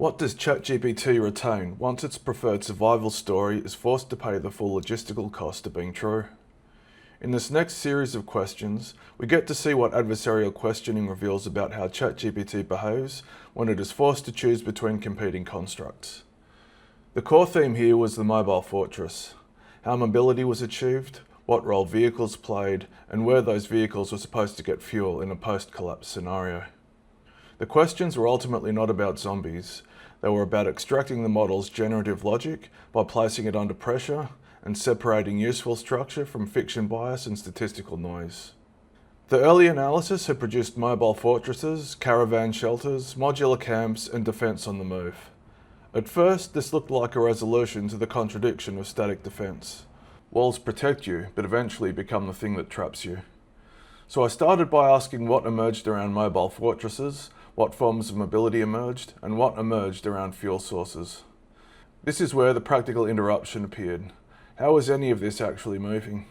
What does ChatGPT retain once its preferred survival story is forced to pay the full logistical cost of being true? In this next series of questions, we get to see what adversarial questioning reveals about how ChatGPT behaves when it is forced to choose between competing constructs. The core theme here was the mobile fortress, how mobility was achieved, what role vehicles played, and where those vehicles were supposed to get fuel in a post-collapse scenario. The questions were ultimately not about zombies. They were about extracting the model's generative logic by placing it under pressure and separating useful structure from fiction bias and statistical noise. The early analysis had produced mobile fortresses, caravan shelters, modular camps, and defense on the move. At first, this looked like a resolution to the contradiction of static defense. Walls protect you, but eventually become the thing that traps you. So I started by asking what emerged around mobile fortresses, what forms of mobility emerged, and what emerged around fuel sources. This is where the practical interruption appeared. How is any of this actually moving?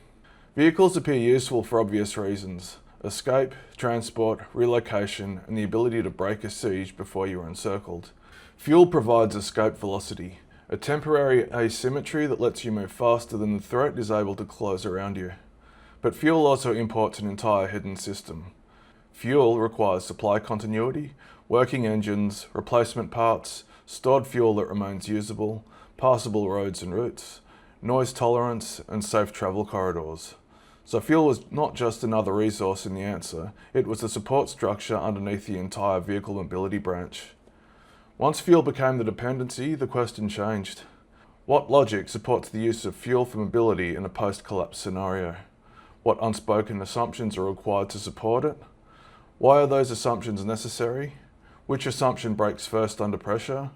Vehicles appear useful for obvious reasons: escape, transport, relocation, and the ability to break a siege before you are encircled. Fuel provides escape velocity, a temporary asymmetry that lets you move faster than the threat is able to close around you. But fuel also imports an entire hidden system. Fuel requires supply continuity, working engines, replacement parts, stored fuel that remains usable, passable roads and routes, noise tolerance, and safe travel corridors. So fuel was not just another resource in the answer, it was the support structure underneath the entire vehicle mobility branch. Once fuel became the dependency, the question changed. What logic supports the use of fuel for mobility in a post-collapse scenario? What unspoken assumptions are required to support it? Why are those assumptions necessary? Which assumption breaks first under pressure?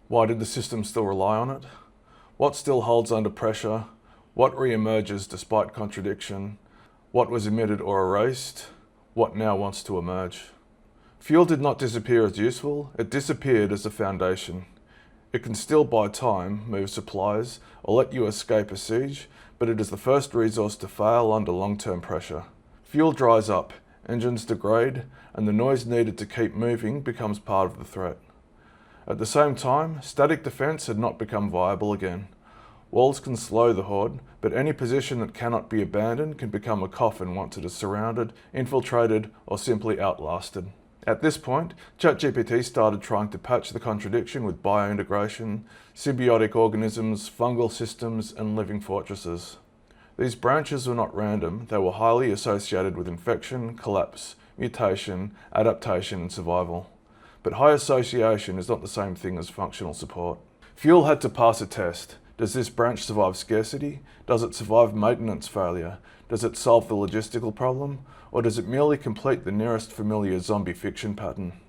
Why did the system still rely on it? What still holds under pressure? What re-emerges despite contradiction? What was emitted or erased? What now wants to emerge? Fuel did not disappear as useful, it disappeared as a foundation. It can still buy time, move supplies, or let you escape a siege, but it is the first resource to fail under long-term pressure. Fuel dries up, engines degrade, and the noise needed to keep moving becomes part of the threat. At the same time, static defense had not become viable again. Walls can slow the horde, but any position that cannot be abandoned can become a coffin once it is surrounded, infiltrated, or simply outlasted. At this point, ChatGPT started trying to patch the contradiction with biointegration, symbiotic organisms, fungal systems, and living fortresses. These branches were not random, they were highly associated with infection, collapse, mutation, adaptation, and survival. But high association is not the same thing as functional support. Fuel had to pass a test. Does this branch survive scarcity? Does it survive maintenance failure? Does it solve the logistical problem? Or does it merely complete the nearest familiar zombie fiction pattern?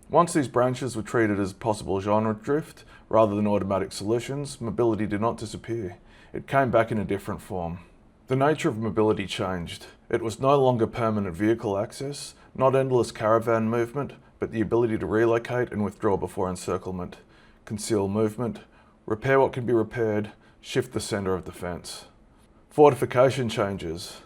Once these branches were treated as possible genre drift, rather than automatic solutions, mobility did not disappear. It came back in a different form. The nature of mobility changed. It was no longer permanent vehicle access, not endless caravan movement, but the ability to relocate and withdraw before encirclement, conceal movement, repair what can be repaired, shift the center of defense. Fortification changes.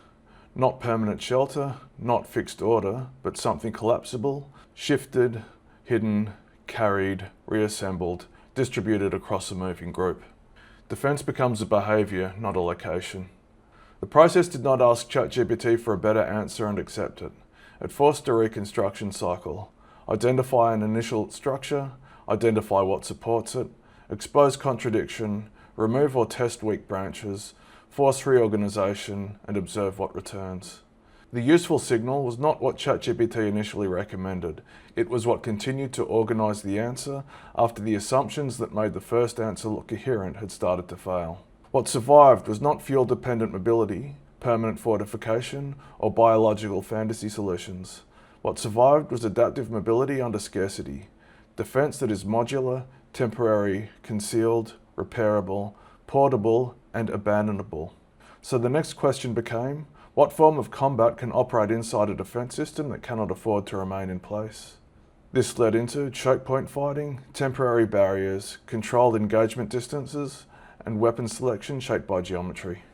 Not permanent shelter, not fixed order, but something collapsible, shifted, hidden, carried, reassembled, distributed across a moving group. Defense becomes a behavior, not a location. The process did not ask ChatGPT for a better answer and accept it. It forced a reconstruction cycle. Identify an initial structure, identify what supports it, expose contradiction, remove or test weak branches, force reorganization, and observe what returns. The useful signal was not what ChatGPT initially recommended. It was what continued to organize the answer after the assumptions that made the first answer look coherent had started to fail. What survived was not fuel-dependent mobility, permanent fortification, or biological fantasy solutions. What survived was adaptive mobility under scarcity, defense that is modular, temporary, concealed, repairable, portable, and abandonable. So the next question became, what form of combat can operate inside a defense system that cannot afford to remain in place? This led into choke point fighting, temporary barriers, controlled engagement distances, and weapon selection shaped by geometry.